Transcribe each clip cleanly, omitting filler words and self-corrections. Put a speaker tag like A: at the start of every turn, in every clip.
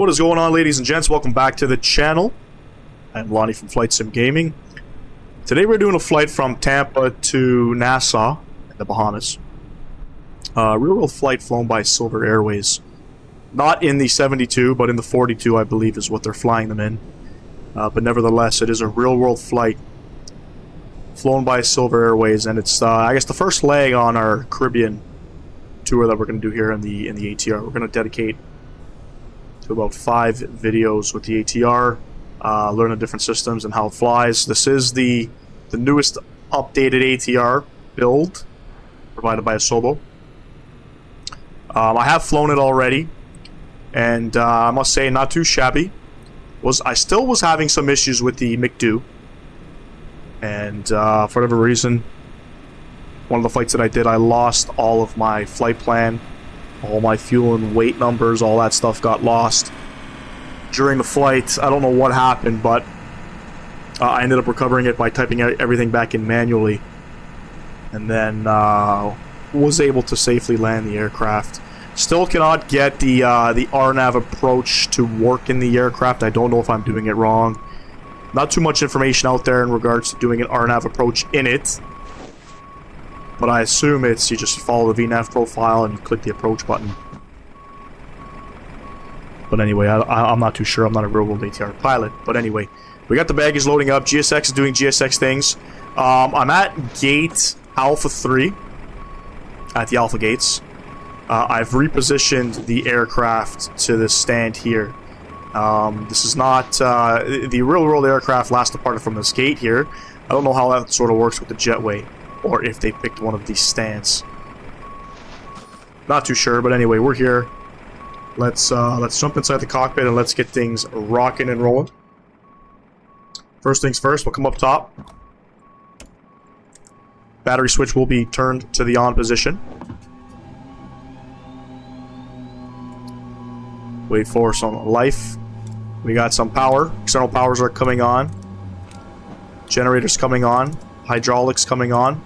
A: What is going on, ladies and gents? Welcome back to the channel. I'm Lonnie from Flight Sim Gaming. Today we're doing a flight from Tampa to Nassau in the Bahamas. Real-world flight flown by Silver Airways. Not in the 72, but in the 42, I believe, is what they're flying them in. But nevertheless, it is a real-world flight flown by Silver Airways, and it's, I guess, the first leg on our Caribbean tour that we're going to do here in the ATR. We're going to dedicate to about 5 videos with the ATR, learn the different systems and how it flies. This is the newest updated ATR build provided by Asobo. I have flown it already, and I must say, not too shabby. I still was having some issues with the MYNN, and for whatever reason, one of the flights that I did, I lost all of my flight plan. All my fuel and weight numbers, all that stuff got lost during the flight. I don't know what happened, but I ended up recovering it by typing everything back in manually, and then was able to safely land the aircraft. Still cannot get the RNAV approach to work in the aircraft. I don't know if I'm doing it wrong. Not too much information out there in regards to doing an RNAV approach in it. But I assume it's you just follow the VNAV profile and you click the approach button. But anyway, I'm not too sure. I'm not a real-world ATR pilot. But anyway, we got the baggage loading up. GSX is doing GSX things. I'm at gate Alpha 3. At the Alpha gates. I've repositioned the aircraft to this stand here. This is not... the real-world aircraft last departed from this gate here. I don't know how that sort of works with the jetway, or if they picked one of these stands. Not too sure, but anyway, we're here. Let's jump inside the cockpit and let's get things rocking and rolling. First things first, we'll come up top. Battery switch will be turned to the on position. Wait for some life. We got some power. External powers are coming on. Generators coming on. Hydraulics coming on.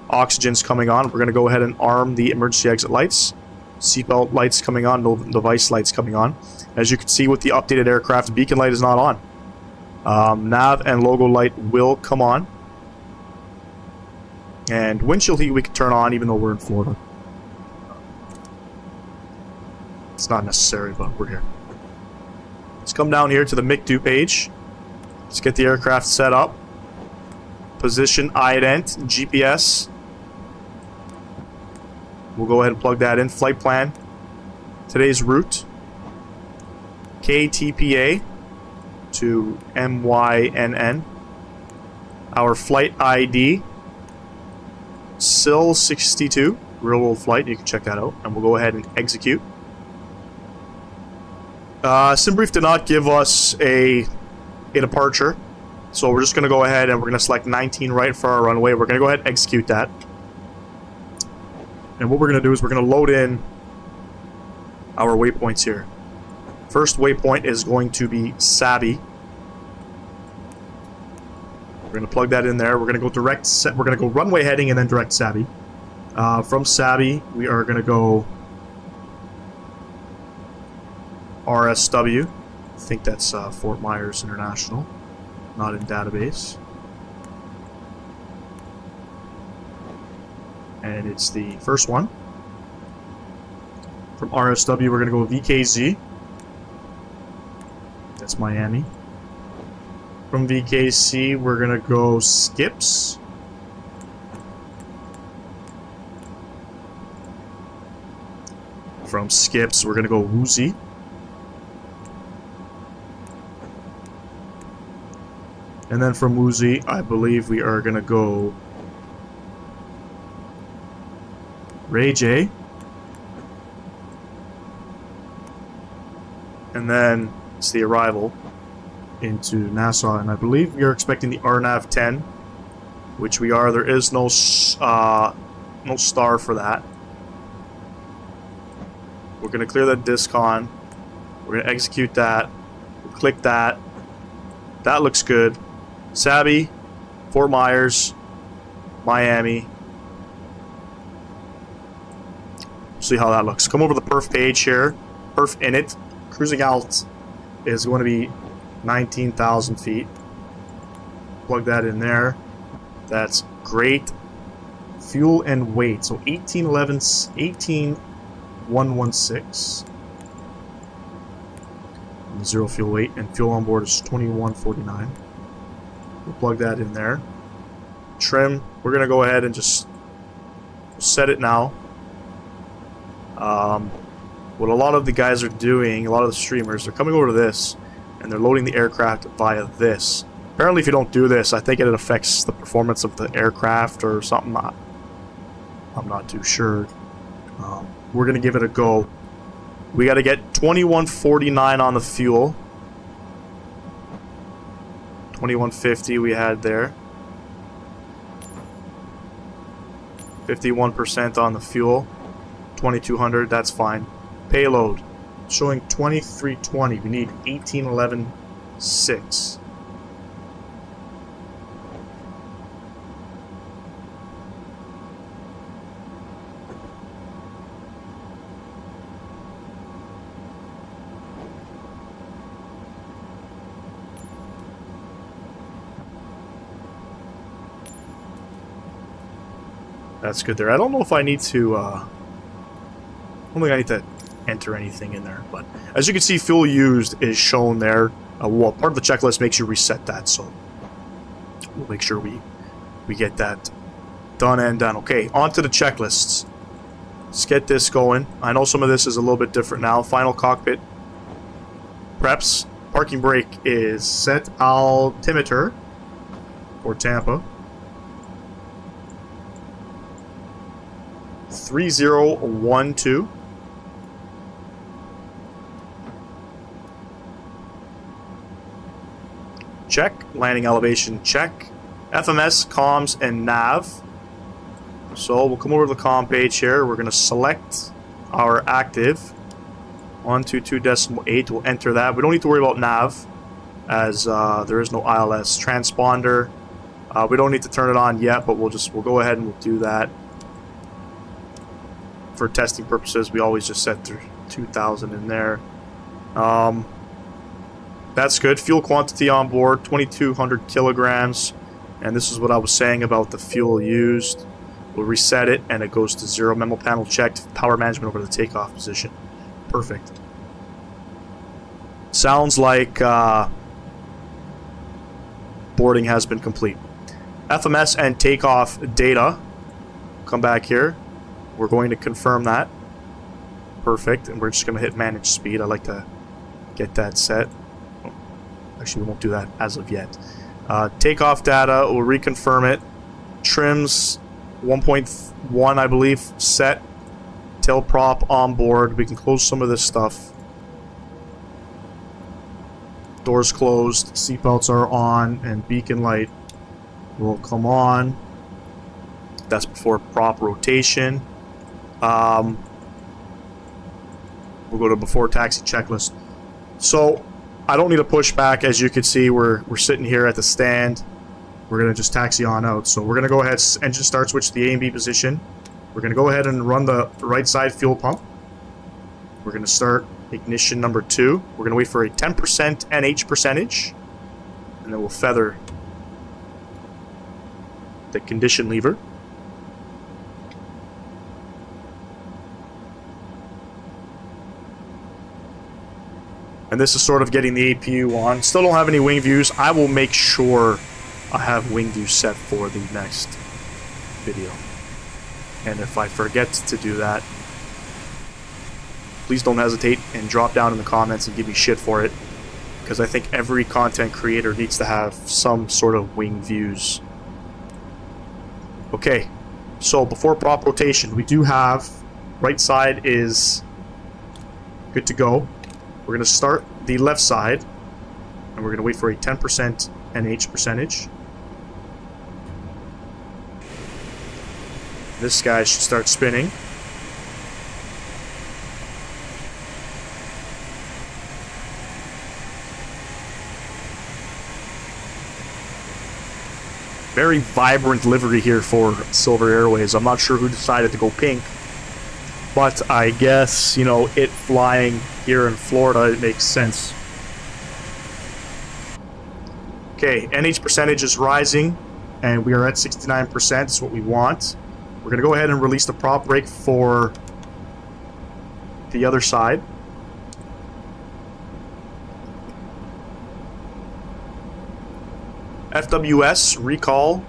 A: Oxygen's coming on. We're going to go ahead and arm the emergency exit lights. Seatbelt lights coming on. No device lights coming on. As you can see with the updated aircraft, the beacon light is not on. Nav and logo light will come on. And windshield heat we can turn on even though we're in Florida. It's not necessary, but we're here. Let's come down here to the MYNN page. Let's get the aircraft set up. Position, ident, GPS. We'll go ahead and plug that in. Flight plan. Today's route. KTPA to MYNN. Our flight ID. SIL 62. Real world flight. You can check that out. And we'll go ahead and execute. SimBrief did not give us a departure. So we're just going to go ahead and we're going to select 19 right for our runway. We're going to go ahead and execute that. And what we're going to do is we're going to load in our waypoints here. First waypoint is going to be Sabi. We're going to plug that in there. We're going to go direct. We're going to go runway heading and then direct Sabi. From Sabi, we are going to go RSW. I think that's Fort Myers International. Not in database. And it's the first one. From RSW, we're going to go VKZ. That's Miami. From VKC, we're going to go Skips. From Skips, we're going to go Woozy. And then from Woozy, I believe we are going to go Ray J. And then it's the arrival into Nassau. And I believe we are expecting the RNAV 10, which we are. There is no star for that. We're going to clear that discon. We're going to execute that. We'll click that. That looks good. Sabi, Fort Myers, Miami. See how that looks. Come over to the perf page here. Perf init. Cruising out is going to be 19,000 feet. Plug that in there. That's great. Fuel and weight. So 18,116. Zero fuel weight, and fuel on board is 2149. We'll plug that in there. Trim, we're going to go ahead and just set it now. What a lot of the guys are doing, a lot of the streamers, they're coming over to this, and they're loading the aircraft via this. Apparently if you don't do this, I think it affects the performance of the aircraft or something. I'm not too sure. We're going to give it a go. We got to get 2149 on the fuel. 2150 we had there. 51% on the fuel. 2200, that's fine. Payload showing 2320. We need 1811.6. That's good there. I don't know if I need to, I don't think I need to enter anything in there, but as you can see, fuel used is shown there. Well, part of the checklist makes you reset that, so we'll make sure we get that done and done. Okay, on to the checklists. Let's get this going. I know some of this is a little bit different now. Final cockpit preps. Parking brake is set altimeter for Tampa. 3012. Check. Landing elevation check. FMS, comms, and nav. So we'll come over to the comm page here. We're going to select our active 122.8. We'll enter that. We don't need to worry about nav as there is no ILS transponder. We don't need to turn it on yet, but we'll go ahead and we'll do that. For testing purposes, we always just set 2,000 in there. That's good. Fuel quantity on board, 2,200 kilograms. And this is what I was saying about the fuel used. We'll reset it, and it goes to 0. Memo panel checked. Power management over the takeoff position. Perfect. Sounds like boarding has been complete. FMS and takeoff data. Come back here. We're going to confirm that. Perfect. And we're just going to hit manage speed. I like to get that set. Actually, we won't do that as of yet. Takeoff data, we'll reconfirm it. Trims 1.1, I believe, set. Tail prop on board. We can close some of this stuff. Doors closed. Seatbelts are on. And beacon light will come on. That's before prop rotation. We'll go to before taxi checklist. So I don't need a pushback. As you can see, we're sitting here at the stand. We're going to just taxi on out. So we're going to go ahead, engine start switch to the A and B position. We're going to go ahead and run the right side fuel pump. We're going to start ignition number 2. We're going to wait for a 10% NH percentage. And then we'll feather the condition lever. And this is sort of getting the APU on. Still don't have any wing views. I will make sure I have wing views set for the next video. And if I forget to do that, please don't hesitate and drop down in the comments and give me shit for it. Because I think every content creator needs to have some sort of wing views. Okay, so before prop rotation, we do have right side is good to go. We're going to start the left side, and we're going to wait for a 10% NH percentage. This guy should start spinning. Very vibrant livery here for Silver Airways. I'm not sure who decided to go pink. But I guess, you know, it flying here in Florida, it makes sense. Okay, NH percentage is rising, and we are at 69%. It's what we want. We're going to go ahead and release the prop brake for the other side. FWS, recall,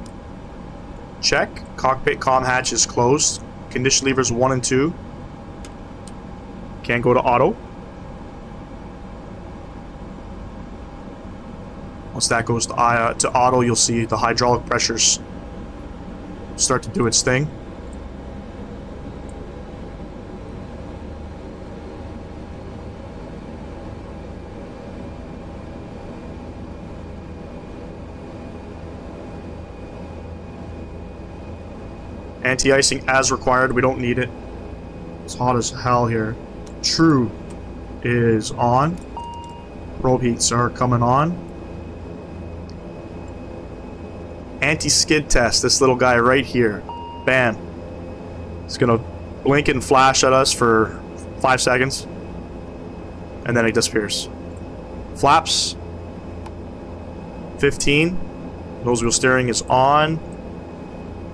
A: check. Cockpit comm hatch is closed. Condition levers 1 and 2. Can't go to auto. Once that goes to auto, you'll see the hydraulic pressures start to do its thing. Anti-icing as required. We don't need it. It's hot as hell here. True is on. Probe heats are coming on. Anti-skid test. This little guy right here. Bam. It's gonna blink and flash at us for 5 seconds. And then it disappears. Flaps. 15. Nose wheel steering is on.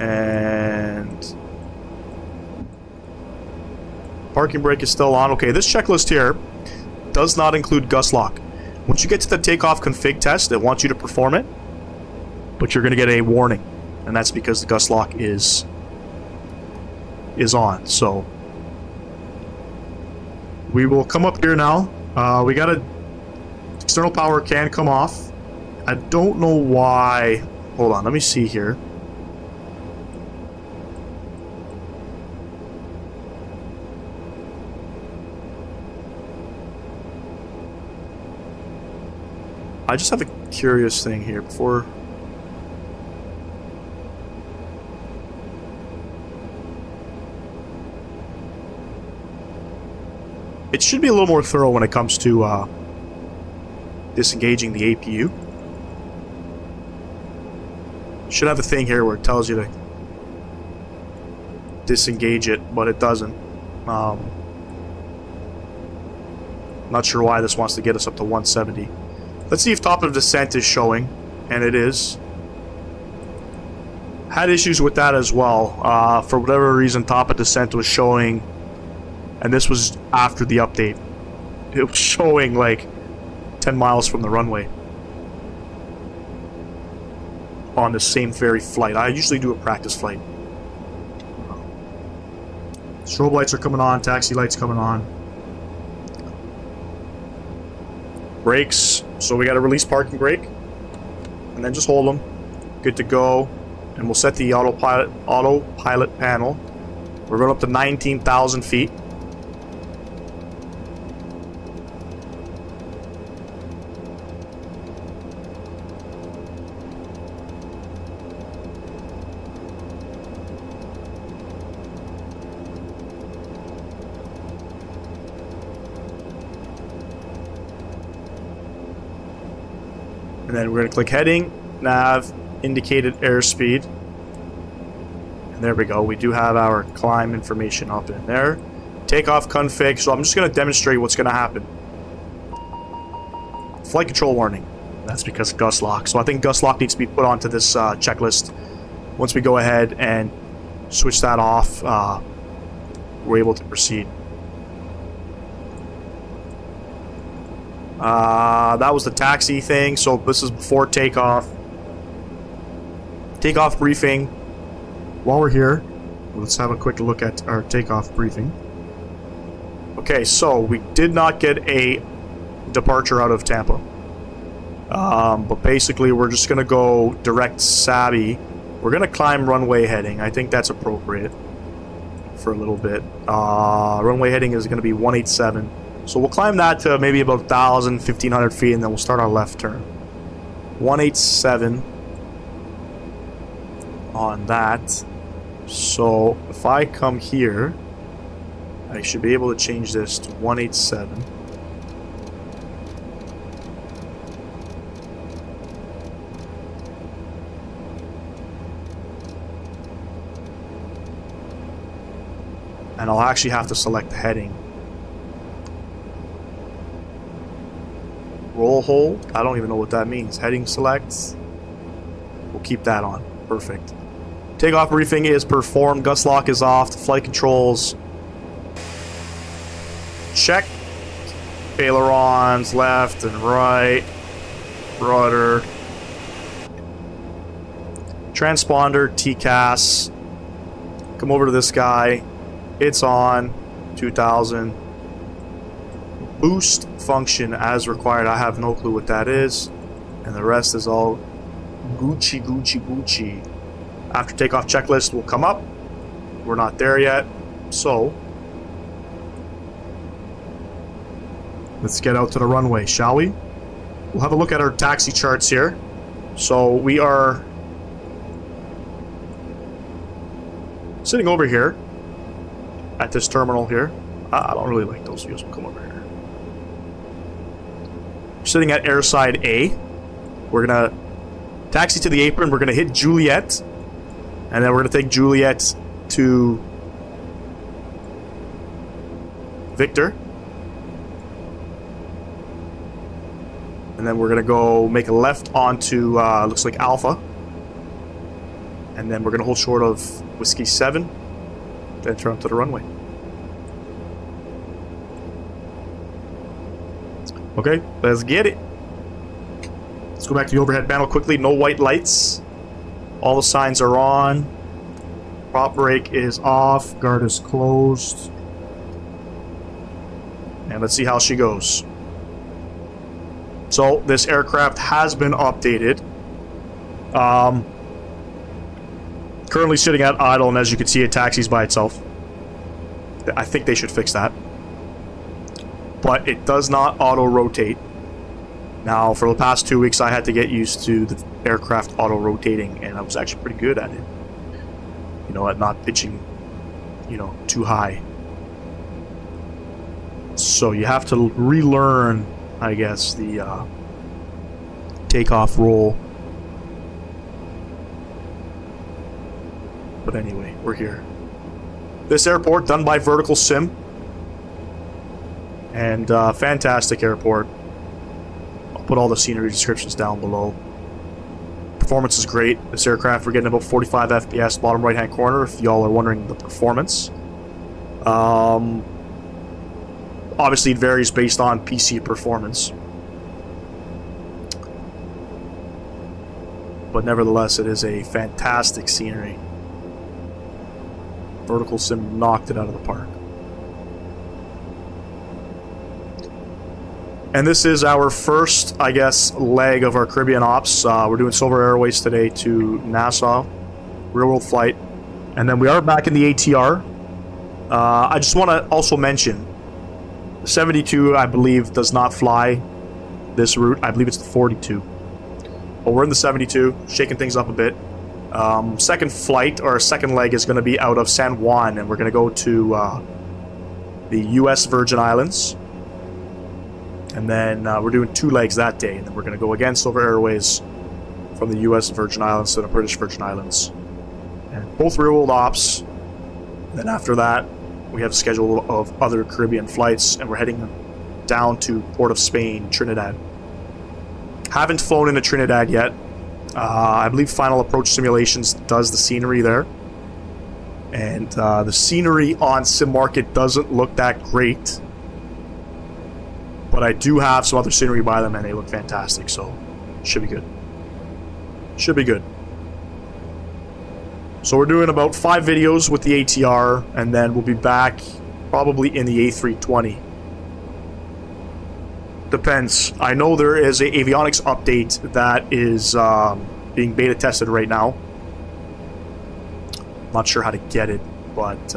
A: And parking brake is still on. Okay, this checklist here does not include gust lock. Once you get to the takeoff config test, it wants you to perform it, but you're going to get a warning, and that's because the gust lock is on. So we will come up here now. We got a external power can come off. I don't know why. Hold on, let me see here. I just have a curious thing here before. It should be a little more thorough when it comes to disengaging the APU. Should have a thing here where it tells you to disengage it, but it doesn't. Not sure why this wants to get us up to 170. Let's see if top of descent is showing, and it is. Had issues with that as well. For whatever reason, top of descent was showing, and this was after the update. It was showing like 10 miles from the runway on the same very flight. I usually do a practice flight. Strobe lights are coming on, taxi lights coming on. Brakes. So we got to release parking brake, and then just hold them. Good to go. And we'll set the autopilot panel. We're going up to 19,000 feet. And then we're going to click heading, nav, indicated airspeed. And there we go. We do have our climb information up in there. Takeoff config. So I'm just going to demonstrate what's going to happen. Flight control warning. That's because of gust lock. So I think gust lock needs to be put onto this checklist. Once we go ahead and switch that off, we're able to proceed. That was the taxi thing, so this is before takeoff. Takeoff briefing. While we're here, let's have a quick look at our takeoff briefing. Okay, so we did not get a departure out of Tampa. But basically we're just going to go direct Sabi. We're going to climb runway heading. I think that's appropriate for a little bit. Runway heading is going to be 187. So we'll climb that to maybe about 1,000, 1,500 feet, and then we'll start our left turn. 187 on that. So if I come here, I should be able to change this to 187. And I'll actually have to select the heading. Roll hold? I don't even know what that means. Heading selects. We'll keep that on. Perfect. Takeoff briefing is performed. Gust lock is off. The flight controls. Check. Ailerons left and right. Rudder. Transponder, TCAS. Come over to this guy. It's on. 2000. Boost function as required. I have no clue what that is. And the rest is all Gucci, Gucci, Gucci. After takeoff checklist will come up. We're not there yet. So, let's get out to the runway, shall we? We'll have a look at our taxi charts here. So, we are sitting over here at this terminal here. I don't really like those views. We'll come over here. We're sitting at airside A. We're gonna taxi to the apron. We're gonna hit Juliet, and then we're gonna take Juliet to Victor, and then we're gonna go make a left onto looks like Alpha, and then we're gonna hold short of Whiskey 7, then turn up to the runway. Okay, let's get it. Let's go back to the overhead panel quickly. No white lights. All the signs are on. Prop brake is off. Guard is closed. And let's see how she goes. So, this aircraft has been updated. Currently sitting at idle, and as you can see, it taxis by itself. I think they should fix that. But it does not auto-rotate. Now, for the past 2 weeks, I had to get used to the aircraft auto-rotating, and I was actually pretty good at it. You know, at not pitching, you know, too high. So you have to relearn, I guess, the takeoff roll. But anyway, we're here. This airport, done by Vertical Sim. And fantastic airport. I'll put all the scenery descriptions down below. Performance is great. This aircraft, we're getting about 45 FPS, bottom right hand corner, if y'all are wondering the performance. Obviously it varies based on PC performance. But nevertheless, it is a fantastic scenery. Vertical Sim knocked it out of the park. And this is our first, I guess, leg of our Caribbean ops. We're doing Silver Airways today to Nassau, real-world flight. And then we are back in the ATR. I just want to also mention, the 72, I believe, does not fly this route. I believe it's the 42. But we're in the 72, shaking things up a bit. Second flight, or second leg, is going to be out of San Juan, and we're going to go to the U.S. Virgin Islands. And then we're doing 2 legs that day, and then we're going to go again Silver Airways from the U.S. Virgin Islands to the British Virgin Islands. And both real-world ops. And then after that, we have a schedule of other Caribbean flights, and we're heading down to Port of Spain, Trinidad. Haven't flown into Trinidad yet. I believe Final Approach Simulations does the scenery there. And the scenery on SimMarket doesn't look that great. But I do have some other scenery by them, and they look fantastic, so should be good. Should be good. So we're doing about 5 videos with the ATR, and then we'll be back probably in the A320. Depends. I know there is a avionics update that is being beta tested right now. Not sure how to get it, but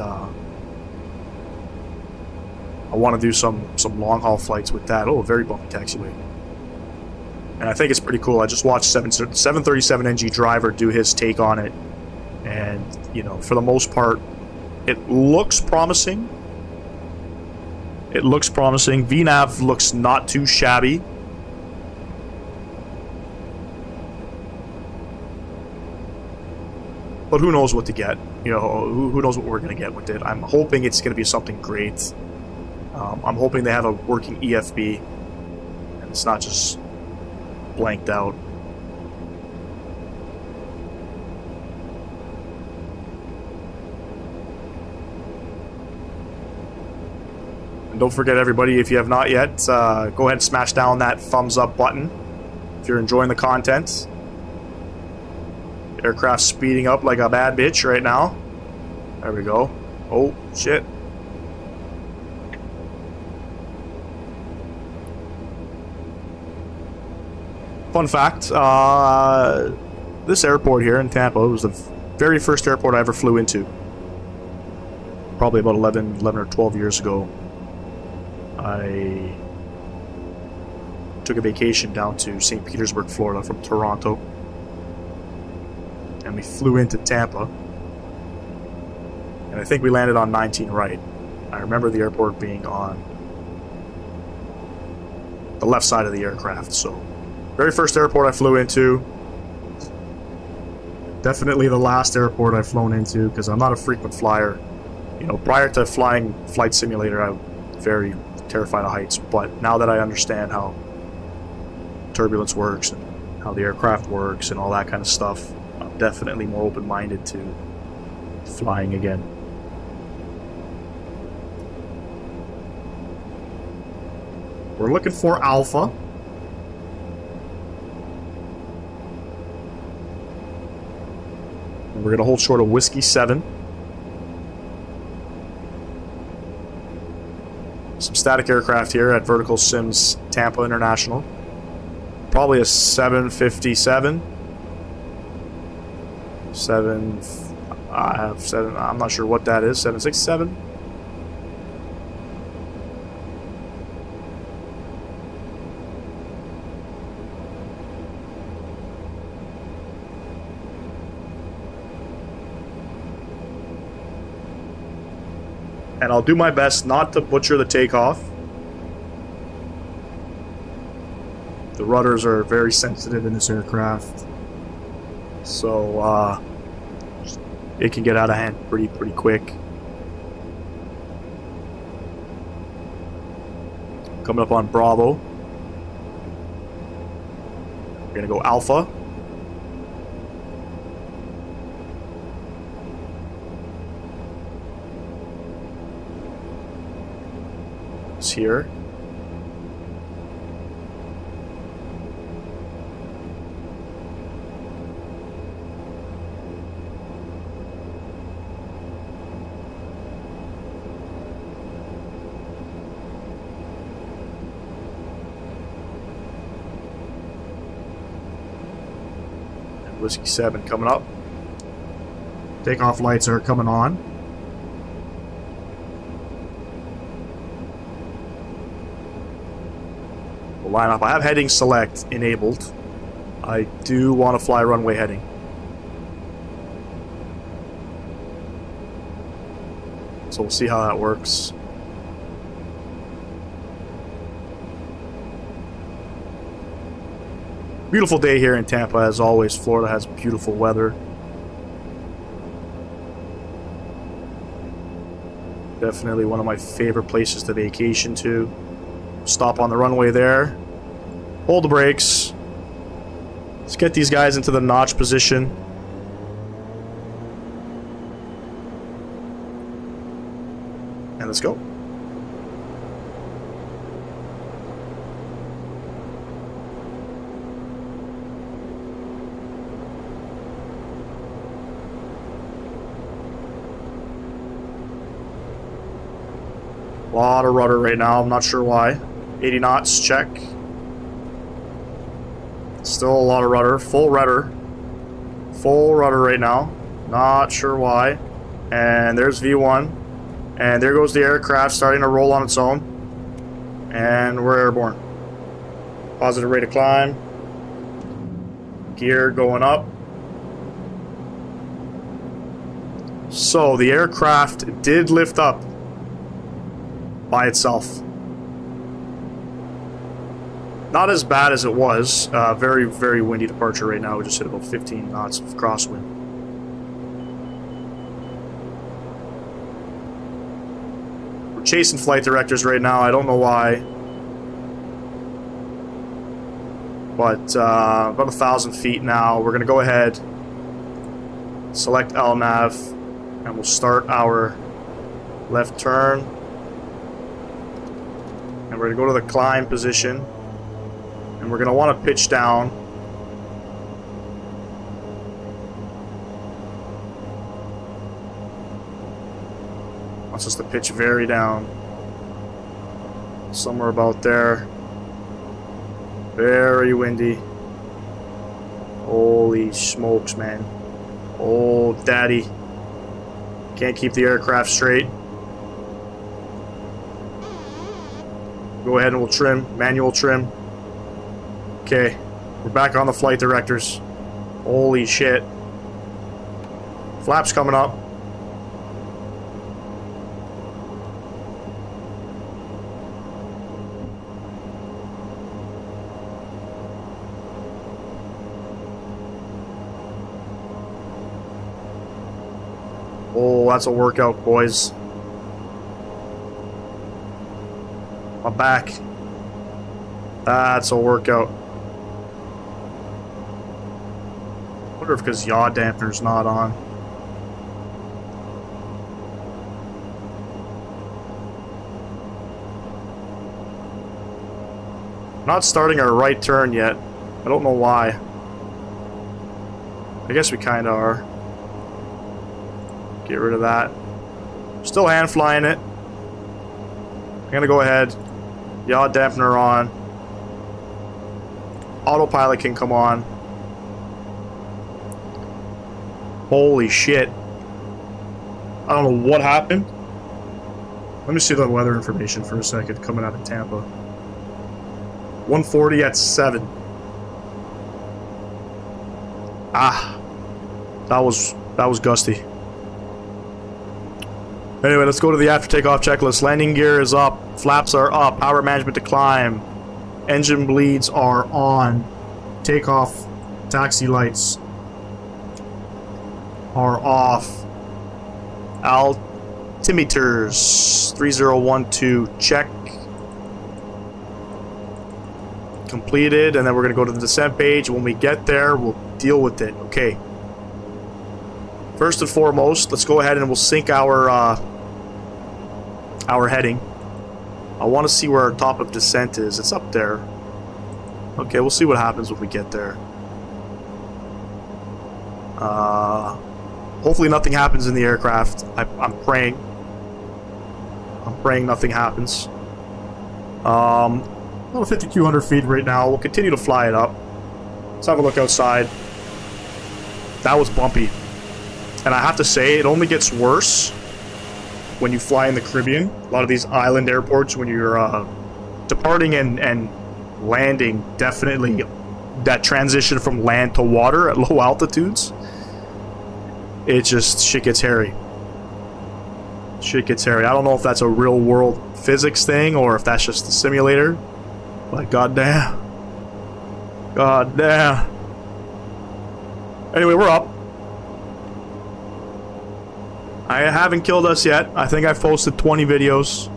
A: I want to do some long haul flights with that. Oh, very bumpy taxiway. And I think it's pretty cool. I just watched 737NG Driver do his take on it. And, you know, for the most part, it looks promising. It looks promising. VNAV looks not too shabby. But who knows what to get? You know, who knows what we're going to get with it? I'm hoping it's going to be something great. I'm hoping they have a working EFB, and it's not just blanked out. And don't forget, everybody, if you have not yet, go ahead and smash down that thumbs up button if you're enjoying the content. Aircraft speeding up like a bad bitch right now. There we go. Oh, shit. Fun fact, this airport here in Tampa was the very first airport I ever flew into. Probably about 11 or 12 years ago. I took a vacation down to St. Petersburg, Florida from Toronto. And we flew into Tampa. And I think we landed on 19 right. I remember the airport being on the left side of the aircraft, so... Very first airport I flew into. Definitely the last airport I've flown into, because I'm not a frequent flyer. You know, prior to flying Flight Simulator, I was very terrified of heights, but now that I understand how turbulence works and how the aircraft works and all that kind of stuff, I'm definitely more open-minded to flying again. We're looking for Alpha. And we're going to hold short of Whiskey 7. Some static aircraft here at Vertical Sims Tampa International. Probably a 757. I have 7. I'm not sure what that is. 767. And I'll do my best not to butcher the takeoff. The rudders are very sensitive in this aircraft, so it can get out of hand pretty quick. Coming up on Bravo. We're gonna go Alpha. Here. And Whiskey 7 coming up. Takeoff lights are coming on. Lineup. I have heading select enabled. I do want to fly runway heading. So we'll see how that works. Beautiful day here in Tampa as always. Florida has beautiful weather. Definitely one of my favorite places to vacation to. Stop on the runway there. Hold the brakes. Let's get these guys into the notch position. And let's go. A lot of rudder right now. I'm not sure why. 80 knots, check. Still a lot of rudder. Full rudder. Full rudder right now. Not sure why. And there's V1. And there goes the aircraft starting to roll on its own. And we're airborne. Positive rate of climb. Gear going up. So the aircraft did lift up by itself. Not as bad as it was. Very windy departure right now. We just hit about 15 knots of crosswind. chasing flight directors right now. I don't know why. But about 1,000 feet now. We're going to go ahead, select LNAV, and we'll start our left turn. And we're going to go to the climb position. And we're going to want to pitch down. Wants us to pitch very down. Somewhere about there. Very windy. Holy smokes, man. Oh, daddy. Can't keep the aircraft straight. Go ahead and we'll trim. Manual trim. Okay. We're back on the flight directors. Holy shit. Flaps coming up. Oh, that's a workout, boys. My back. That's a workout. I wonder if because yaw dampener's not on. Not starting our right turn yet. I don't know why. I guess we kind of are. Get rid of that. Still hand flying it. I'm gonna go ahead. Yaw dampener on. Autopilot can come on. Holy shit. I don't know what happened. Let me see the weather information for a second coming out of Tampa. 140 at 7. Ah. That was gusty. Anyway, let's go to the after takeoff checklist. Landing gear is up. Flaps are up. Power management to climb. Engine bleeds are on. Takeoff taxi lights are off. Altimeters 3012 check. Completed, and then we're going to go to the descent page. When we get there, we'll deal with it. Okay. First and foremost, let's go ahead and we'll sync our heading. I want to see where our top of descent is. It's up there. Okay, we'll see what happens when we get there. Hopefully nothing happens in the aircraft. I'm praying. I'm praying nothing happens. About 5,200 feet right now. We'll continue to fly it up. Let's have a look outside. That was bumpy. And I have to say, it only gets worse when you fly in the Caribbean. A lot of these island airports, when you're departing and landing, definitely that transition from land to water at low altitudes, it just, shit gets hairy. Shit gets hairy. I don't know if that's a real world physics thing or if that's just a simulator, but goddamn. Goddamn. Anyway, we're up. I haven't killed us yet. I think I've posted 20 videos.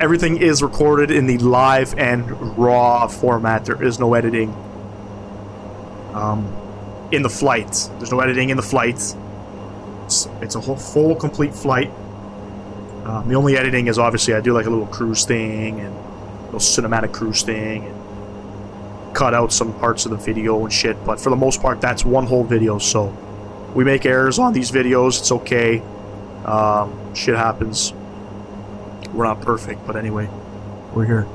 A: Everything is recorded in the live and raw format. There is no editing in the flight. There's no editing in the flight. It's a whole full, complete flight. The only editing is obviously I do like a little cruise thing and a little cinematic cruise thing and cut out some parts of the video and shit. But for the most part, that's one whole video. So we make errors on these videos. It's okay. Shit happens. We're not perfect, but anyway, we're here.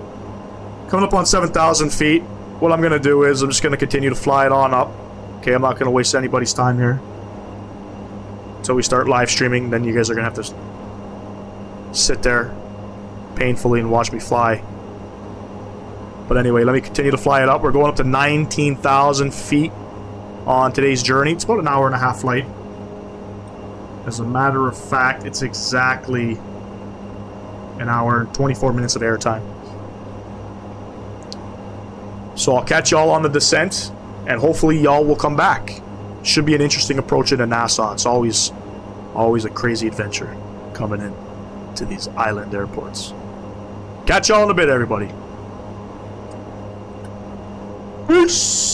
A: Coming up on 7,000 feet. What I'm going to do is I'm just going to continue to fly it on up. Okay, I'm not going to waste anybody's time here. Until we start live streaming, then you guys are going to have to sit there painfully and watch me fly. But anyway, let me continue to fly it up. We're going up to 19,000 feet on today's journey. It's about an hour and a half flight. As a matter of fact, it's exactly an hour and 24 minutes of airtime. So I'll catch y'all on the descent, and hopefully y'all will come back. Should be an interesting approach into Nassau. It's always a crazy adventure coming in into these island airports. Catch y'all in a bit, everybody. Peace!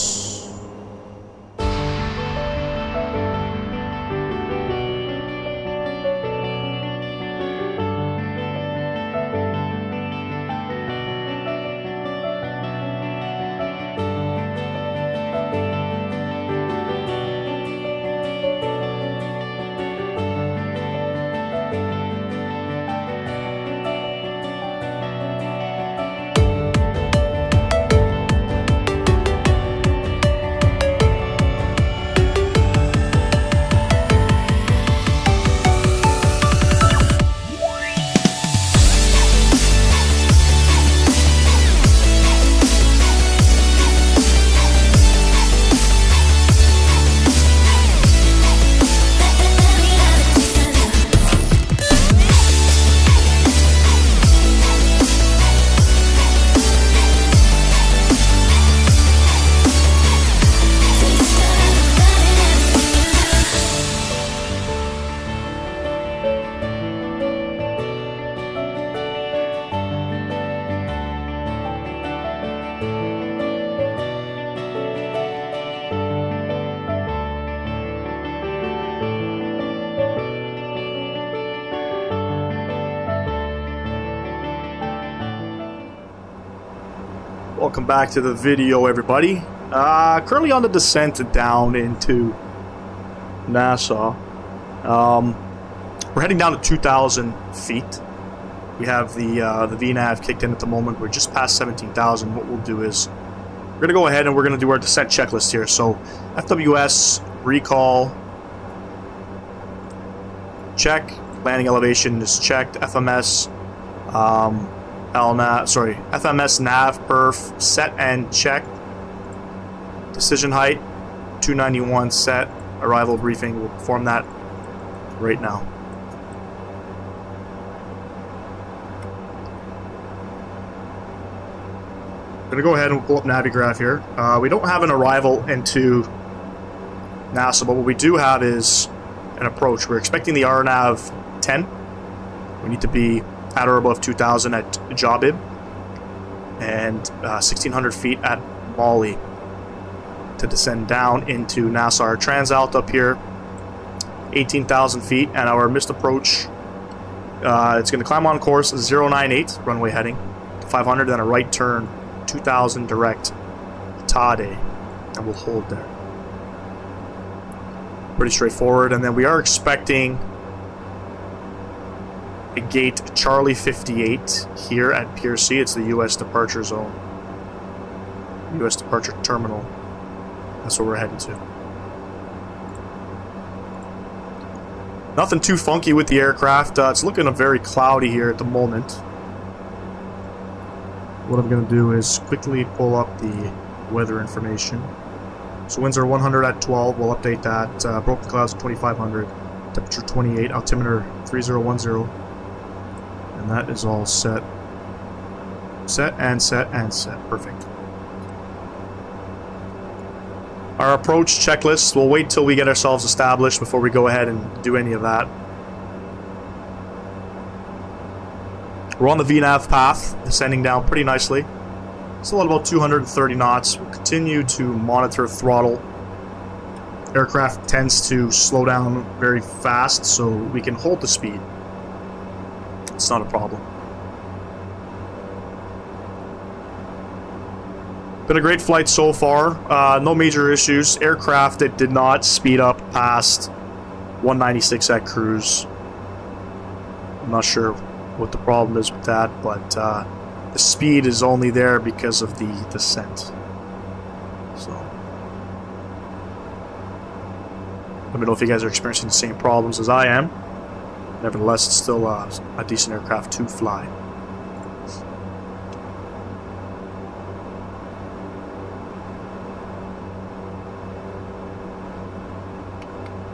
A: Welcome back to the video, everybody. Currently on the descent down into Nassau. We're heading down to 2,000 feet. We have the VNAV kicked in at the moment. We're just past 17,000. What we'll do is we're going to go ahead and we're going to do our descent checklist here. So FWS, recall, check. Landing elevation is checked. FMS, FMS nav perf set and checked. Decision height 291 set. Arrival briefing. We'll perform that right now. I'm gonna go ahead and pull up Navigraph here. We don't have an arrival into Nassau, but what we do have is an approach. We're expecting the RNAV 10. We need to be at or above 2,000 at Jobib and 1,600 feet at Molly to descend down into Nassau. Our transalt up here, 18,000 feet, and our missed approach, it's going to climb on course 098, runway heading to 500, then a right turn, 2,000 direct, Tade, and we'll hold there. Pretty straightforward, and then we are expecting a gate Charlie 58 here at Pier C. It's the U.S. departure zone. U.S. departure terminal. That's where we're heading to. Nothing too funky with the aircraft. It's looking very cloudy here at the moment. What I'm going to do is quickly pull up the weather information. So winds are 100 at 12. We'll update that. Broken clouds 2,500. Temperature 28. Altimeter 3010. And that is all set. Set and set and set. Perfect. Our approach checklist, we'll wait till we get ourselves established before we go ahead and do any of that. We're on the VNAV path, descending down pretty nicely. Still at about 230 knots. We'll continue to monitor throttle. Aircraft tends to slow down very fast, so we can hold the speed. It's not a problem. Been a great flight so far. No major issues. Aircraft, it did not speed up past 196 at cruise. I'm not sure what the problem is with that, but the speed is only there because of the descent. So let me know if you guys are experiencing the same problems as I am. Nevertheless, it's still a decent aircraft to fly.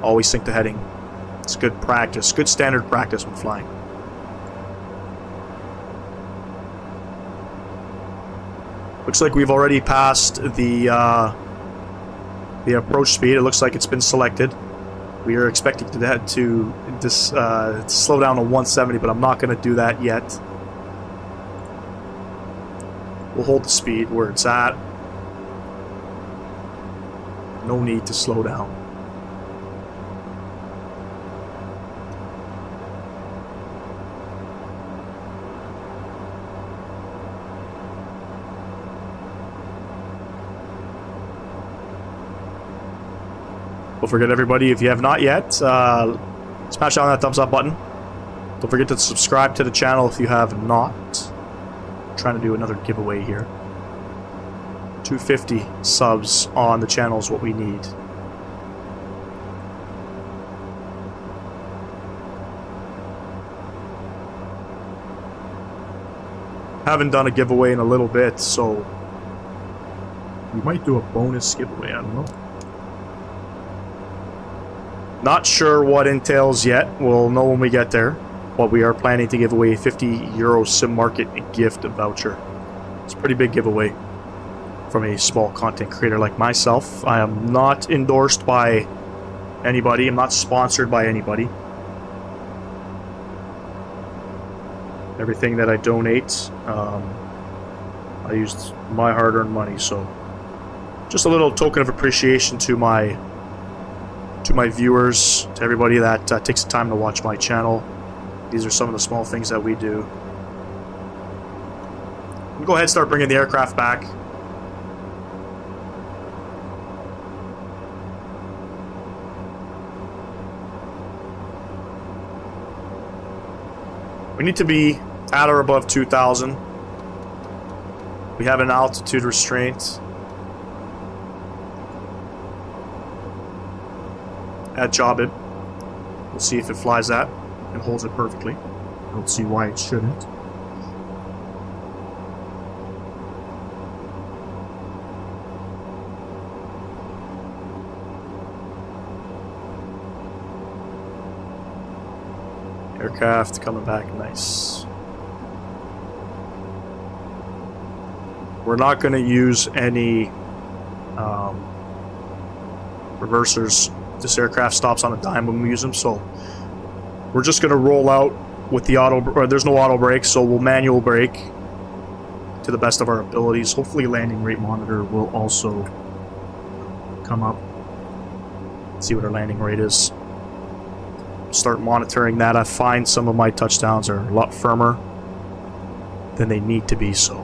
A: Always sync the heading. It's good practice, good standard practice when flying. Looks like we've already passed the approach speed. It looks like it's been selected. We are expecting to slow down to 170, but I'm not going to do that yet. We'll hold the speed where it's at. No need to slow down. Don't forget, everybody, if you have not yet, smash down that thumbs up button. Don't forget to subscribe to the channel if you have not. I'm trying to do another giveaway here. 250 subs on the channel is what we need. Haven't done a giveaway in a little bit, so we might do a bonus giveaway, I don't know. Not sure what entails yet. We'll know when we get there. But we are planning to give away a €50 Sim Market gift voucher. It's a pretty big giveaway from a small content creator like myself. I am not endorsed by anybody. I'm not sponsored by anybody. Everything that I donate, I used my hard-earned money. So just a little token of appreciation to my viewers, to everybody that takes the time to watch my channel. These are some of the small things that we do. We'll go ahead and start bringing the aircraft back. We need to be at or above 2,000. We have an altitude restraint at job it. We'll see if it flies that and holds it perfectly. I don't see why it shouldn't. Aircraft coming back nice. We're not going to use any reversers. This aircraft stops on a dime when we use them, so we're just going to roll out with the auto, or there's no auto brake, so we'll manual brake to the best of our abilities. Hopefully landing rate monitor will also come up. See what our landing rate is. Start monitoring that. I find some of my touchdowns are a lot firmer than they need to be, so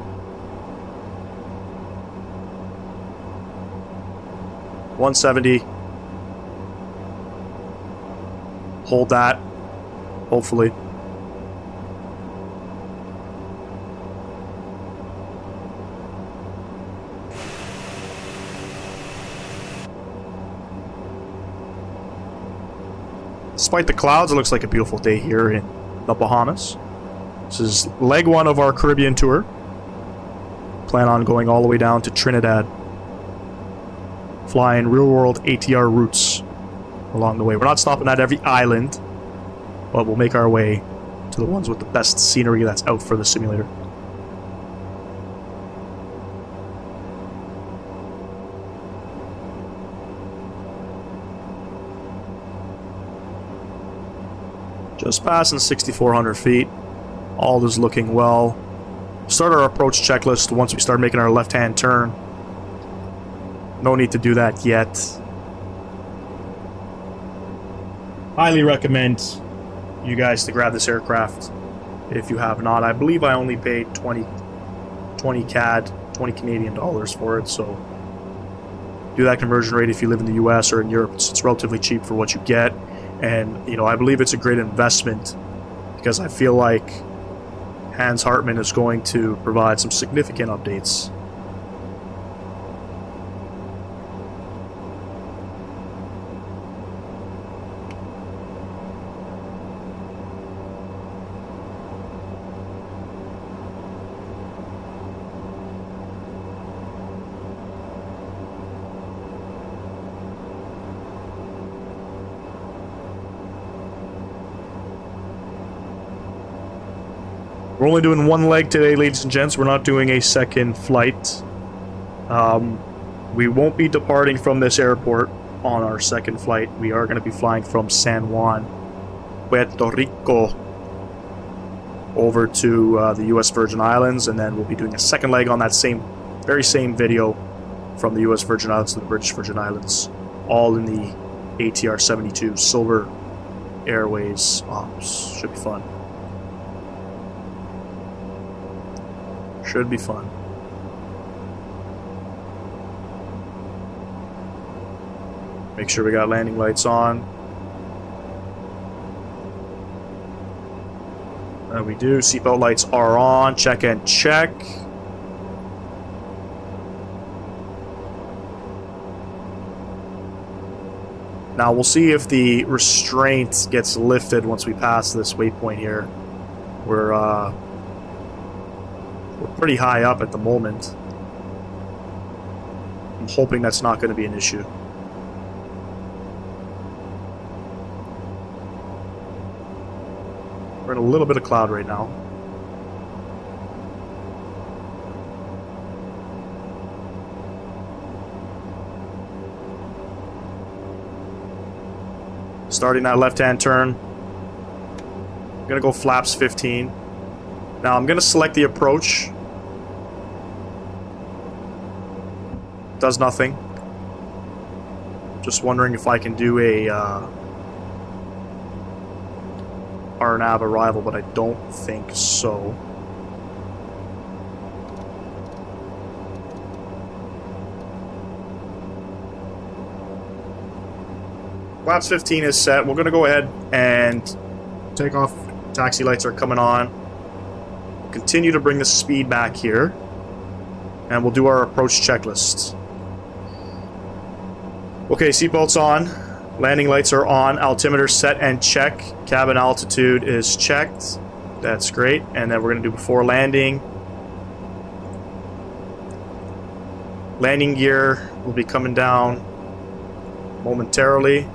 A: 170. Hold that, hopefully. Despite the clouds, it looks like a beautiful day here in the Bahamas. This is leg one of our Caribbean tour. Plan on going all the way down to Trinidad. Flying real-world ATR routes along the way. We're not stopping at every island, but we'll make our way to the ones with the best scenery that's out for the simulator. Just passing 6,400 feet. All is looking well. Start our approach checklist once we start making our left-hand turn. No need to do that yet. Highly recommend you guys to grab this aircraft if you have not. I believe I only paid 20 CAD, 20 Canadian dollars for it, so do that conversion rate if you live in the US or in Europe. It's relatively cheap for what you get, and you know, I believe it's a great investment because I feel like Hans Hartmann is going to provide some significant updates. We're only doing one leg today, ladies and gents. We're not doing a second flight. We won't be departing from this airport on our second flight. We are going to be flying from San Juan, Puerto Rico, over to the U.S. Virgin Islands, and then we'll be doing a second leg on that very same video from the U.S. Virgin Islands to the British Virgin Islands, all in the ATR 72 Silver Airways. Should be fun. Should be fun. Make sure we got landing lights on. We do. Seatbelt lights are on. Check and check. Now we'll see if the restraint gets lifted once we pass this waypoint here. We're pretty high up at the moment. I'm hoping that's not going to be an issue. We're in a little bit of cloud right now. Starting that left-hand turn. I'm gonna go flaps 15. Now I'm gonna select the approach. Does nothing. Just wondering if I can do a RNAV arrival, but I don't think so. Flaps 15 is set. We're going to go ahead and take off. Taxi lights are coming on. We'll continue to bring the speed back here. And we'll do our approach checklist. Okay, seatbelts on. Landing lights are on. Altimeter set and check. Cabin altitude is checked. That's great. And then we're going to do before landing. Landing gear will be coming down momentarily.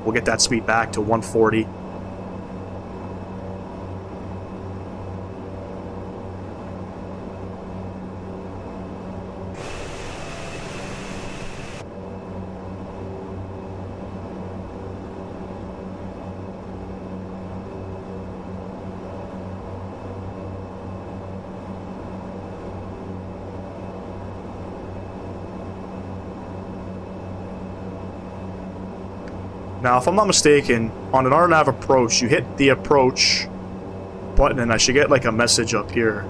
A: We'll get that speed back to 140. Now, if I'm not mistaken, on an RNAV approach, you hit the approach button and I should get like a message up here.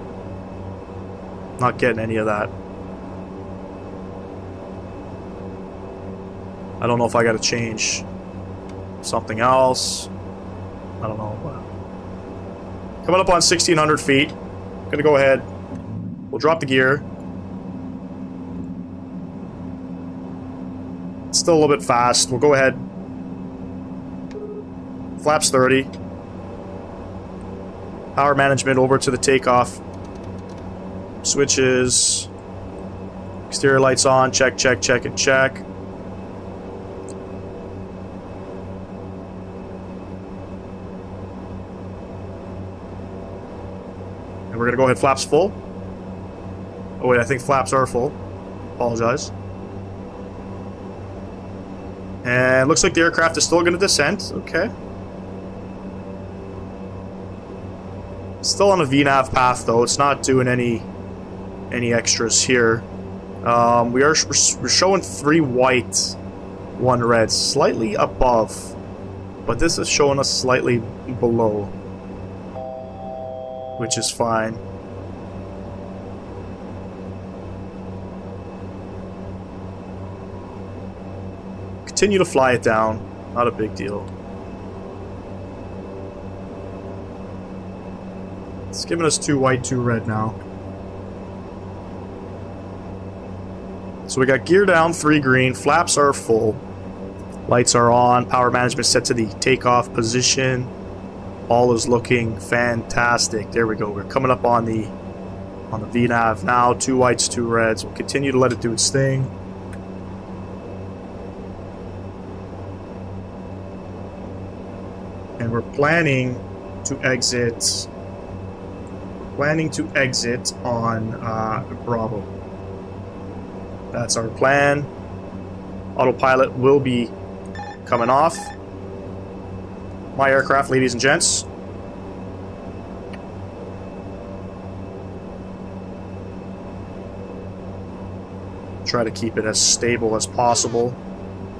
A: Not getting any of that. I don't know if I gotta change something else. I don't know. Coming up on 1,600 feet. Gonna go ahead. We'll drop the gear. It's still a little bit fast. We'll go ahead. Flaps 30. Power management over to the takeoff. Switches. Exterior lights on. Check, check, check, and check. And we're gonna go ahead flaps full. Oh wait, I think flaps are full. Apologize. And looks like the aircraft is still gonna descend. Okay. Still on a VNAV path though. It's not doing any extras here. We're showing 3 white, 1 red, slightly above, but this is showing us slightly below, which is fine. Continue to fly it down. Not a big deal. It's giving us 2 white, 2 red now. So we got gear down, 3 green, flaps are full, lights are on, power management set to the takeoff position. All is looking fantastic. There we go. We're coming up on the VNAV now. 2 whites, 2 reds. We'll continue to let it do its thing. we're planning to exit. On Bravo. That's our plan. Autopilot will be coming off. My aircraft, ladies and gents. Try to keep it as stable as possible.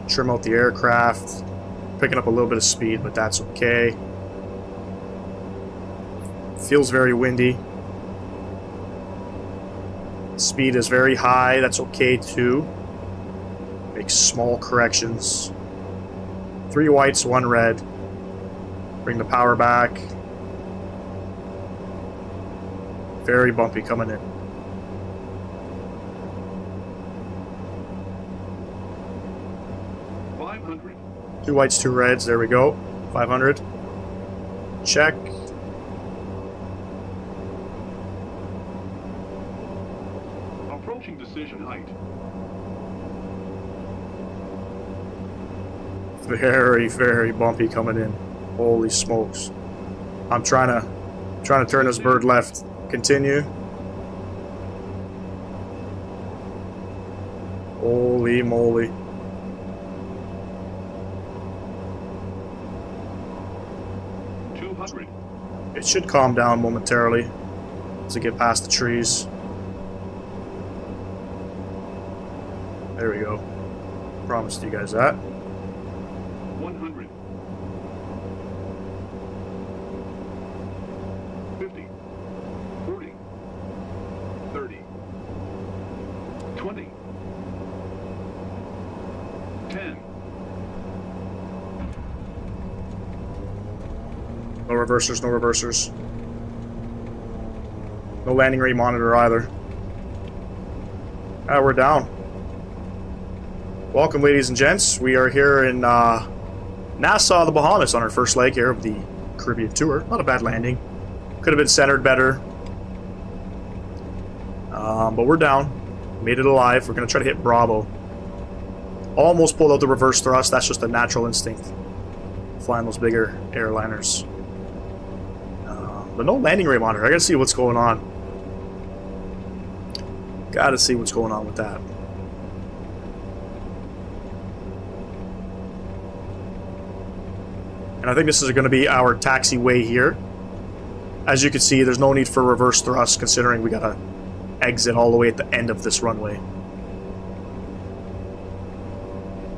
A: Trim out the aircraft. Picking up a little bit of speed, but that's okay. Feels very windy. Speed is very high. That's okay too. Make small corrections. 3 whites, 1 red. Bring the power back. Very bumpy coming in. Two whites, 2 reds. There we go. 500. Check.
B: Approaching decision height.
A: Very, very bumpy coming in. Holy smokes. I'm trying to turn this bird left. Continue. Holy moly. It should calm down momentarily as I get past the trees. There we go. Promised you guys that.
B: 100. 50. 40. 30. 20. 10.
A: No reversers, no reversers. No landing rate monitor either. We're down. Welcome, ladies and gents. We are here in Nassau, the Bahamas, on our first leg here of the Caribbean tour. Not a bad landing. Could have been centered better. But we're down. Made it alive. We're going to try to hit Bravo. Almost pulled out the reverse thrust. That's just a natural instinct. Flying those bigger airliners. But no landing rate monitor. I gotta see what's going on. Gotta see what's going on with that. And I think this is going to be our taxiway here. As you can see, there's no need for reverse thrust considering we gotta exit all the way at the end of this runway.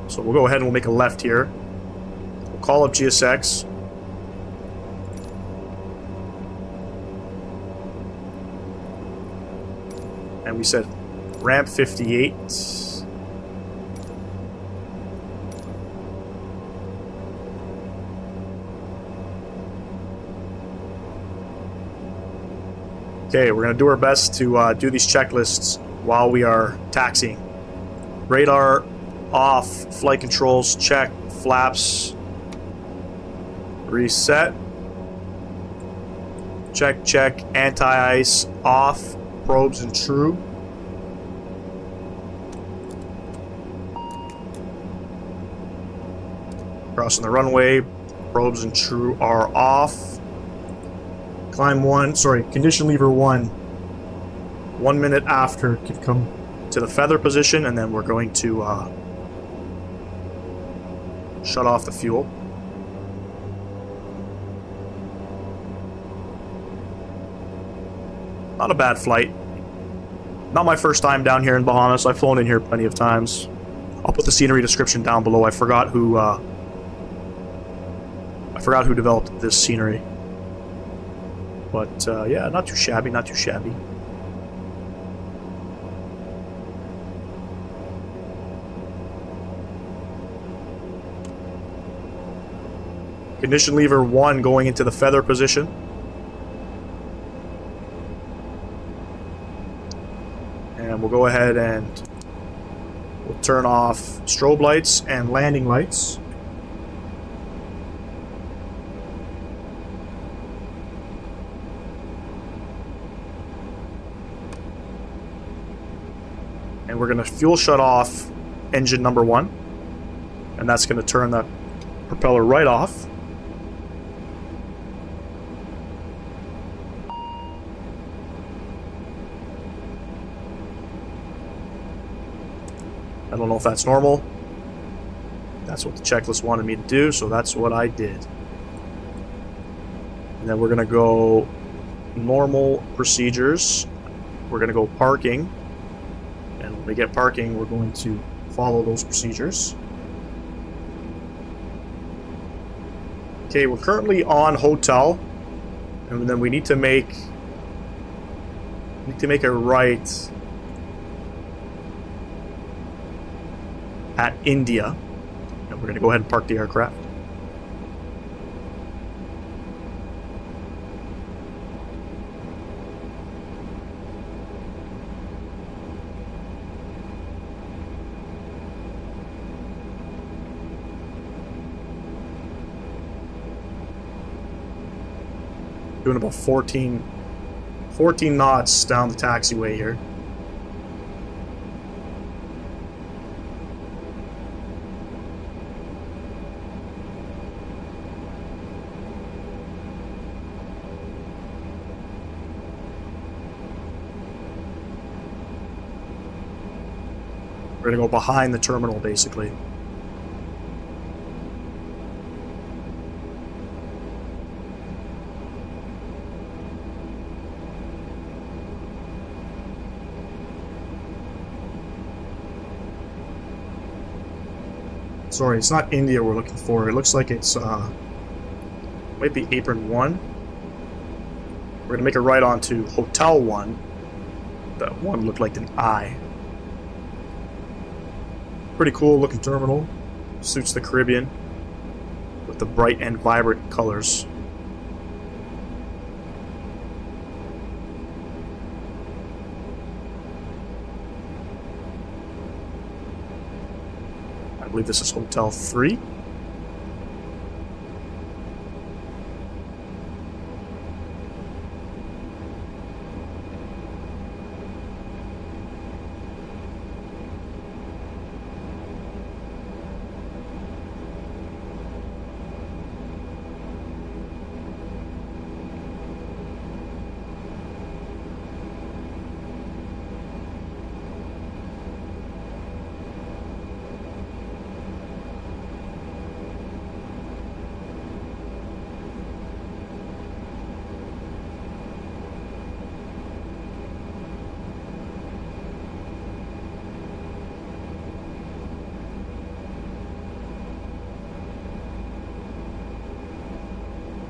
A: So we'll go ahead and we'll make a left here. We'll call up GSX. And we said ramp 58. Okay, we're going to do our best to do these checklists while we are taxiing. Radar off, flight controls check, flaps reset. Check, check, anti-ice off. Probes and true. Crossing the runway. Probes and true are off. Climb 1, sorry, condition lever 1. 1 minute after can come to the feather position, and then we're going to shut off the fuel. Not a bad flight. Not my first time down here in Bahamas. I've flown in here plenty of times. I'll put the scenery description down below. I forgot who developed this scenery. But yeah, not too shabby, not too shabby. Condition lever 1 going into the feather position. And we'll go ahead and we'll turn off strobe lights and landing lights. And we're going to fuel shut off engine number 1. And that's going to turn the propeller right off. I don't know if that's normal. That's what the checklist wanted me to do, so that's what I did. And then we're going to go normal procedures. We're going to go parking. And when we get parking, we're going to follow those procedures. Okay, we're currently on hotel. And then we need to make a right at India. And we're going to go ahead and park the aircraft. Doing about 14 knots down the taxiway here. We're gonna go behind the terminal, basically. Sorry, it's not India we're looking for. It looks like it's, might be Apron 1. We're going to make a right onto Hotel 1. That one looked like an I. Pretty cool looking terminal. Suits the Caribbean. With the bright and vibrant colors. I believe this is Hotel 3.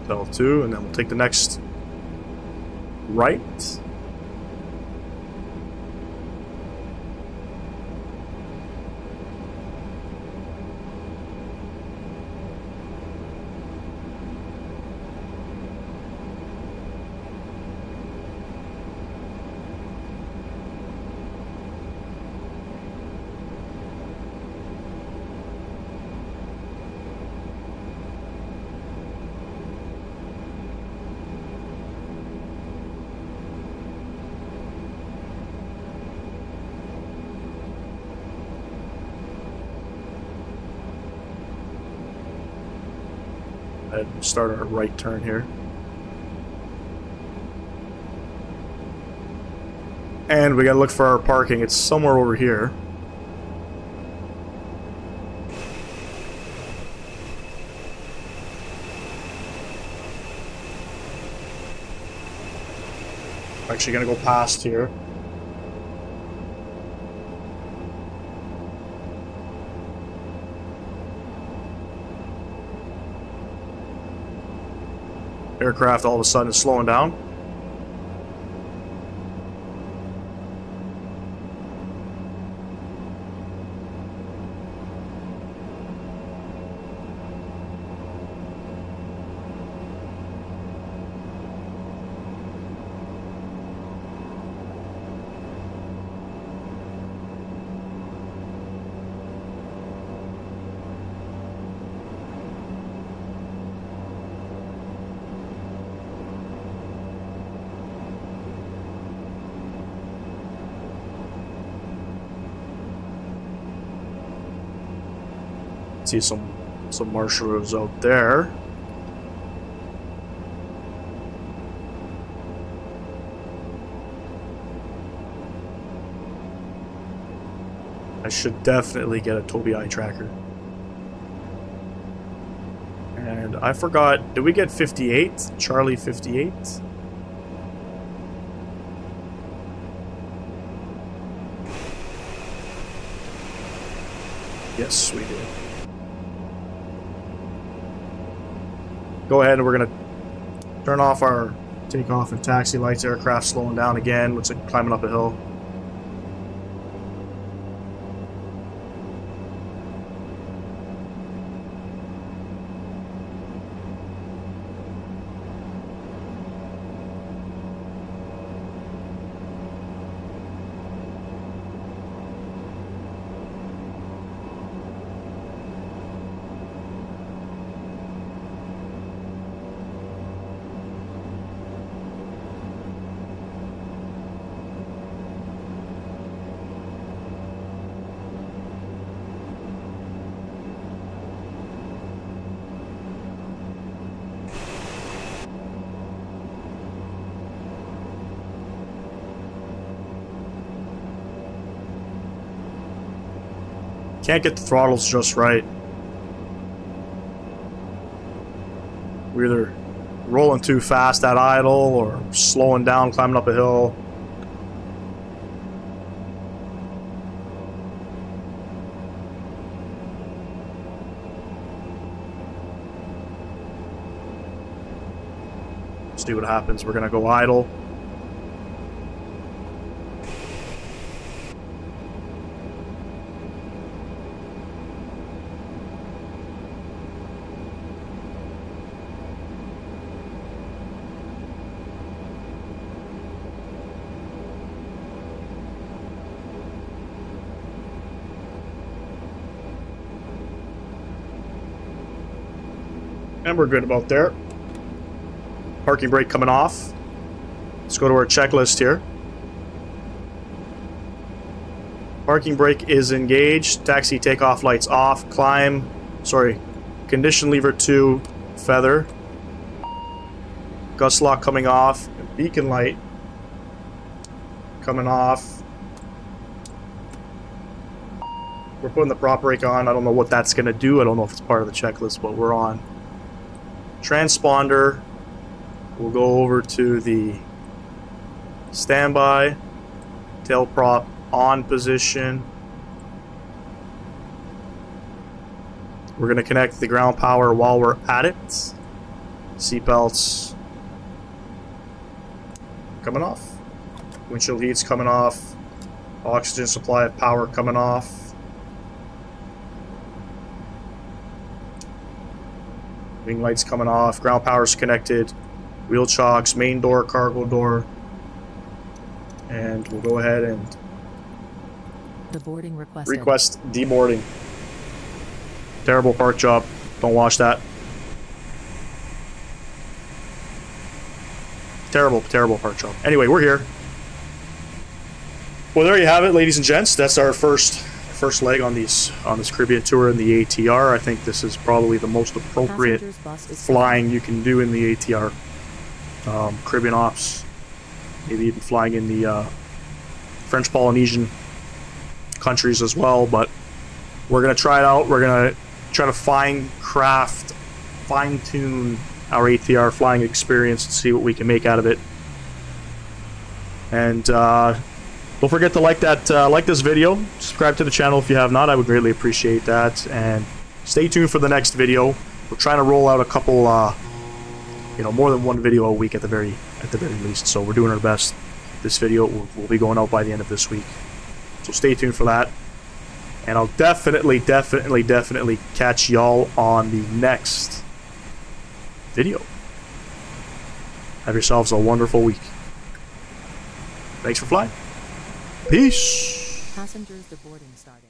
A: L2, and then we'll take the next right. And start our right turn here. And we gotta look for our parking. It's somewhere over here. Actually gonna go past here. Aircraft all of a sudden is slowing down. See some marshals out there. I should definitely get a Tobii eye tracker. And I forgot, did we get 58? Charlie 58? Yes, we did. Go ahead and we're gonna turn off our takeoff and taxi lights. Aircraft slowing down again. Looks like climbing up a hill. Can't get the throttles just right. We're either rolling too fast at idle or slowing down, climbing up a hill. Let's see what happens. We're gonna go idle. And we're good about there. Parking brake coming off. Let's go to our checklist here. Parking brake is engaged. Taxi takeoff lights off. Climb. Sorry. Condition lever 2. Feather. Gust lock coming off. Beacon light coming off. We're putting the prop brake on. I don't know what that's going to do. I don't know if it's part of the checklist, but we're on. Transponder. We'll go over to the standby. Tail prop on position. We're going to connect the ground power while we're at it. Seatbelts coming off. Windshield heat's coming off. Oxygen supply of power coming off. Wing lights coming off. Ground power's connected. Wheel chocks, main door, cargo door. And we'll go ahead and
C: Deboarding requested.
A: Request deboarding. Terrible park job. Don't watch that. Terrible, terrible park job. Anyway, we're here. Well, there you have it, ladies and gents. That's our first leg on this Caribbean tour in the ATR. I think this is probably the most appropriate flying you can do in the ATR. Caribbean ops, maybe even flying in the French Polynesian countries as well, but we're gonna try it out. We're gonna try to fine-tune our ATR flying experience and see what we can make out of it. And don't forget to like this video, subscribe to the channel if you have not. I would greatly appreciate that, and stay tuned for the next video. We're trying to roll out a couple more than one video a week at the very least, so we're doing our best. This video will be going out by the end of this week, so stay tuned for that, and I'll definitely catch y'all on the next video. Have yourselves a wonderful week. Thanks for flying. Peace.
C: Passengers deboarding starting.